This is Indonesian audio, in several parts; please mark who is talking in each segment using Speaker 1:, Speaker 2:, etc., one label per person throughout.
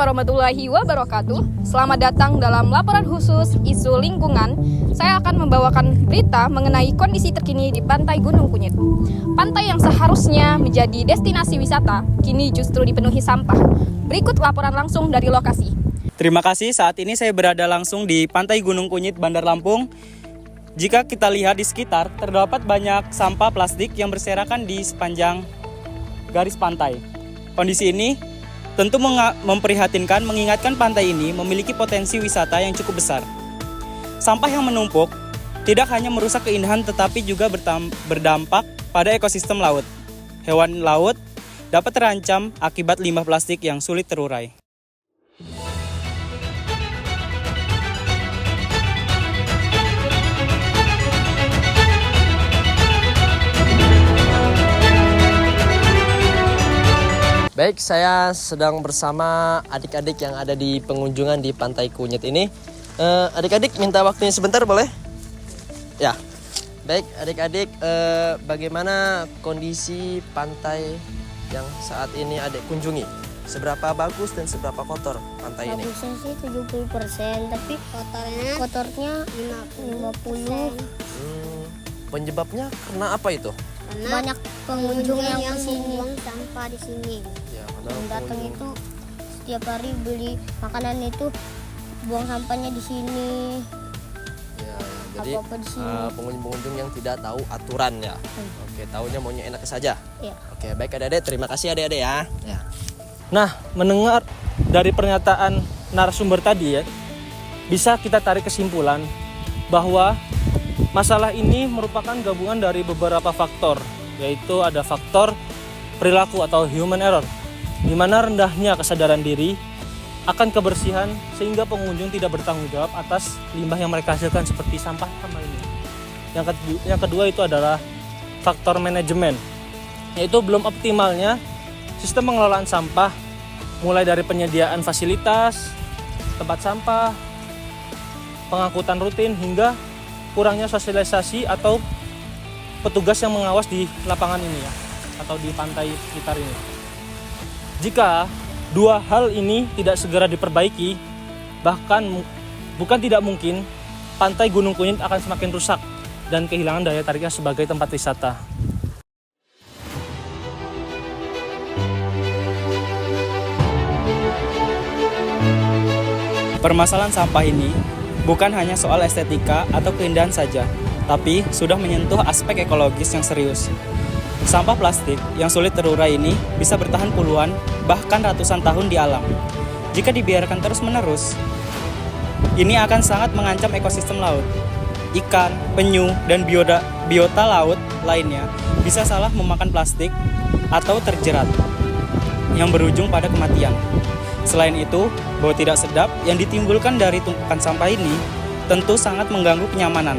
Speaker 1: warahmatullahi wabarakatuh. Selamat datang dalam laporan khusus isu lingkungan. Saya akan membawakan berita mengenai kondisi terkini di Pantai Gunung Kunyit. Pantai yang seharusnya menjadi destinasi wisata, kini justru dipenuhi sampah. Berikut laporan langsung dari lokasi.
Speaker 2: Terima kasih, saat ini saya berada langsung di Pantai Gunung Kunyit, Bandar Lampung. Jika kita lihat di sekitar, terdapat banyak sampah plastik yang berserakan di sepanjang garis pantai. Kondisi ini tentu memprihatinkan, mengingatkan pantai ini memiliki potensi wisata yang cukup besar. Sampah yang menumpuk tidak hanya merusak keindahan tetapi juga berdampak pada ekosistem laut. Hewan laut dapat terancam akibat limbah plastik yang sulit terurai.
Speaker 3: Baik, saya sedang bersama adik-adik yang ada di pengunjungan di Pantai Kunyit ini. Adik-adik minta waktunya sebentar boleh? Ya. Baik, adik-adik, bagaimana kondisi pantai yang saat ini adik kunjungi? Seberapa bagus dan seberapa kotor pantai ini?
Speaker 4: Bagusnya sih 70%, tapi kotornya 50%.
Speaker 3: Penyebabnya karena apa itu?
Speaker 4: Banyak pengunjung yang kesini buang sampah di sini.
Speaker 3: Ya,
Speaker 4: Yang datang itu setiap hari beli makanan itu buang sampahnya di sini.
Speaker 3: Ya, jadi
Speaker 4: Apa-apa di sini.
Speaker 3: pengunjung-pengunjung yang tidak tahu aturan ya. Oke, taunya maunya enak saja.
Speaker 4: Ya.
Speaker 3: Oke, baik adik-adik, terima kasih adik-adik ya.
Speaker 5: Nah, mendengar dari pernyataan narasumber tadi ya, bisa kita tarik kesimpulan bahwa masalah ini merupakan gabungan dari beberapa faktor, yaitu ada faktor perilaku atau human error, di mana rendahnya kesadaran diri akan kebersihan sehingga pengunjung tidak bertanggung jawab atas limbah yang mereka hasilkan seperti sampah sama ini. Yang kedua itu adalah faktor manajemen, yaitu belum optimalnya sistem pengelolaan sampah, mulai dari penyediaan fasilitas, tempat sampah, pengangkutan rutin, hingga kurangnya sosialisasi atau petugas yang mengawas di lapangan ini ya, atau di pantai sekitar ini. Jika dua hal ini tidak segera diperbaiki, bahkan bukan tidak mungkin Pantai Gunung Kunyit akan semakin rusak dan kehilangan daya tariknya sebagai tempat wisata.
Speaker 2: Permasalahan sampah ini bukan hanya soal estetika atau keindahan saja, tapi sudah menyentuh aspek ekologis yang serius. Sampah plastik yang sulit terurai ini bisa bertahan puluhan, bahkan ratusan tahun di alam. Jika dibiarkan terus-menerus, ini akan sangat mengancam ekosistem laut. Ikan, penyu, dan biota laut lainnya bisa salah memakan plastik atau terjerat, yang berujung pada kematian. Selain itu, bau tidak sedap yang ditimbulkan dari tumpukan sampah ini tentu sangat mengganggu kenyamanan.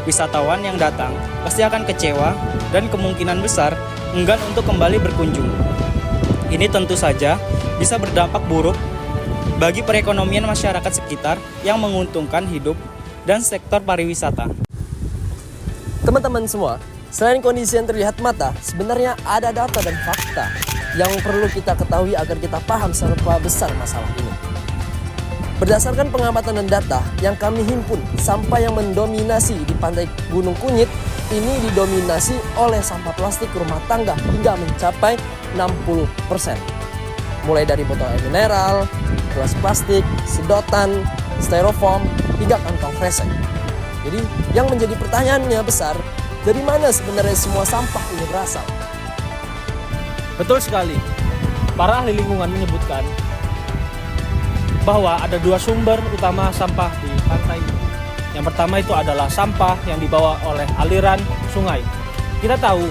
Speaker 2: Wisatawan yang datang pasti akan kecewa dan kemungkinan besar enggan untuk kembali berkunjung. Ini tentu saja bisa berdampak buruk bagi perekonomian masyarakat sekitar yang menguntungkan hidup dan sektor pariwisata.
Speaker 3: Teman-teman semua, selain kondisi yang terlihat mata, sebenarnya ada data dan fakta yang perlu kita ketahui agar kita paham seberapa besar masalah ini. Berdasarkan pengamatan dan data yang kami himpun, sampah yang mendominasi di Pantai Gunung Kunyit ini didominasi oleh sampah plastik rumah tangga hingga mencapai 60%. Mulai dari botol air mineral, gelas plastik, sedotan, styrofoam, hingga kantong kresek. Jadi yang menjadi pertanyaannya besar, dari mana sebenarnya semua sampah ini berasal?
Speaker 5: Betul sekali. Para ahli lingkungan menyebutkan bahwa ada dua sumber utama sampah di pantai ini. Yang pertama itu adalah sampah yang dibawa oleh aliran sungai. Kita tahu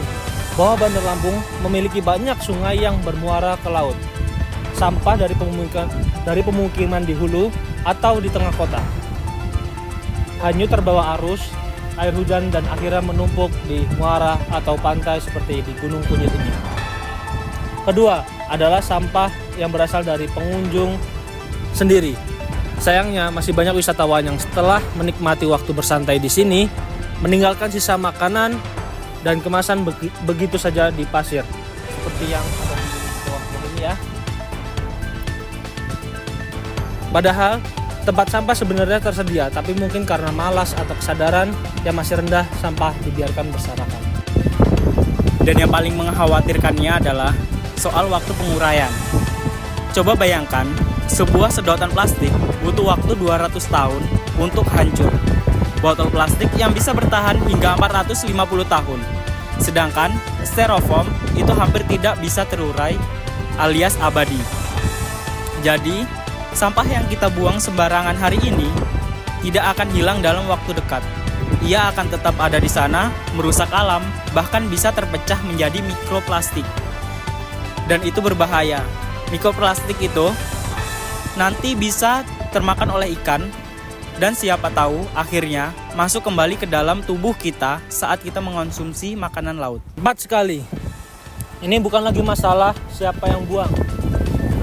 Speaker 5: bahwa Bandar Lampung memiliki banyak sungai yang bermuara ke laut. Sampah dari pemukiman di hulu atau di tengah kota hanyut terbawa arus air hujan dan akhirnya menumpuk di muara atau pantai seperti di Gunung Kunyit ini. Kedua adalah sampah yang berasal dari pengunjung sendiri. Sayangnya masih banyak wisatawan yang setelah menikmati waktu bersantai di sini meninggalkan sisa makanan dan kemasan begitu saja di pasir seperti yang ada di bawah ini ya. Padahal tempat sampah sebenarnya tersedia, tapi mungkin karena malas atau kesadaran yang masih rendah, sampah dibiarkan berserakan.
Speaker 2: Dan yang paling mengkhawatirkannya adalah soal waktu penguraian. Coba bayangkan, sebuah sedotan plastik butuh waktu 200 tahun untuk hancur. Botol plastik yang bisa bertahan hingga 450 tahun. Sedangkan styrofoam itu hampir tidak bisa terurai alias abadi. Jadi, sampah yang kita buang sembarangan hari ini tidak akan hilang dalam waktu dekat. Ia akan tetap ada di sana, merusak alam, bahkan bisa terpecah menjadi mikroplastik. Dan itu berbahaya. Mikroplastik itu nanti bisa termakan oleh ikan, dan siapa tahu akhirnya masuk kembali ke dalam tubuh kita saat kita mengonsumsi makanan laut.
Speaker 5: Tepat sekali. Ini bukan lagi masalah siapa yang buang,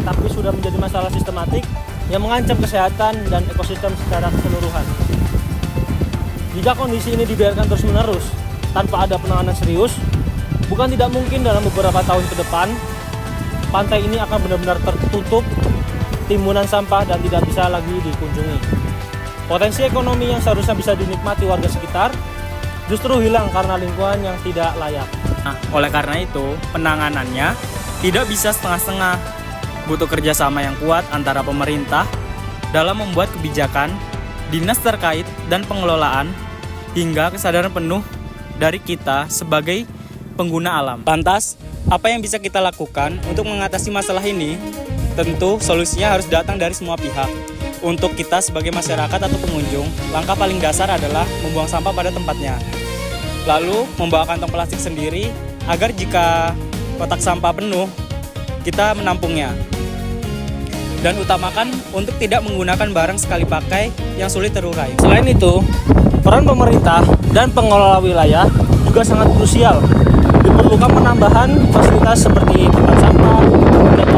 Speaker 5: tapi sudah menjadi masalah sistematik yang mengancam kesehatan dan ekosistem secara keseluruhan. Jika kondisi ini dibiarkan terus-menerus tanpa ada penanganan serius, bukan tidak mungkin dalam beberapa tahun ke depan, pantai ini akan benar-benar tertutup timbunan sampah dan tidak bisa lagi dikunjungi. Potensi ekonomi yang seharusnya bisa dinikmati warga sekitar justru hilang karena lingkungan yang tidak layak.
Speaker 2: Nah, oleh karena itu, penanganannya tidak bisa setengah-setengah. Butuh kerjasama yang kuat antara pemerintah dalam membuat kebijakan, dinas terkait, dan pengelolaan, hingga kesadaran penuh dari kita sebagai pengguna alam. Lantas, apa yang bisa kita lakukan untuk mengatasi masalah ini? Tentu solusinya harus datang dari semua pihak. Untuk kita sebagai masyarakat atau pengunjung, langkah paling dasar adalah membuang sampah pada tempatnya. Lalu, membawa kantong plastik sendiri agar jika kotak sampah penuh, kita menampungnya. Dan utamakan untuk tidak menggunakan barang sekali pakai yang sulit terurai.
Speaker 5: Selain itu, peran pemerintah dan pengelola wilayah juga sangat krusial. Diperlukan penambahan fasilitas seperti tempat sampah, dan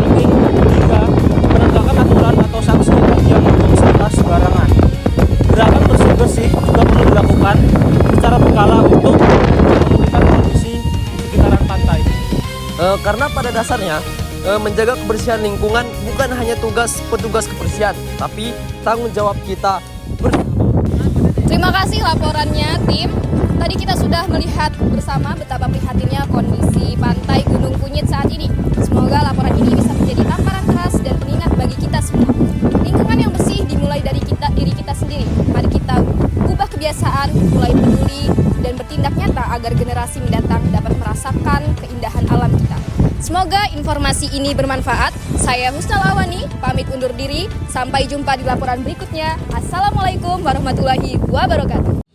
Speaker 5: penting juga penegakan aturan atau sanksi bagi yang membuang sampah sembarangan. Gerakan bersih-bersih juga perlu dilakukan secara berkala untuk memulihkan kondisi sekitaran pantai.
Speaker 3: Karena pada dasarnya menjaga kebersihan lingkungan bukan hanya tugas petugas kebersihan, tapi tanggung jawab kita bersama.
Speaker 1: Terima kasih laporannya, tim. Tadi kita sudah melihat bersama betapa prihatinnya kondisi pantai Gunung Kunyit saat ini. Semoga laporan ini bisa menjadi tamparan keras dan pengingat bagi kita semua. Lingkungan yang bersih dimulai dari diri kita sendiri. Mari kita ubah kebiasaan, mulai peduli, dan bertindak nyata agar generasi mendatang dapat merasakan keindahan alam kita. Semoga informasi ini bermanfaat. Saya Husnal Awani, pamit undur diri. Sampai jumpa di laporan berikutnya. Assalamualaikum warahmatullahi wabarakatuh.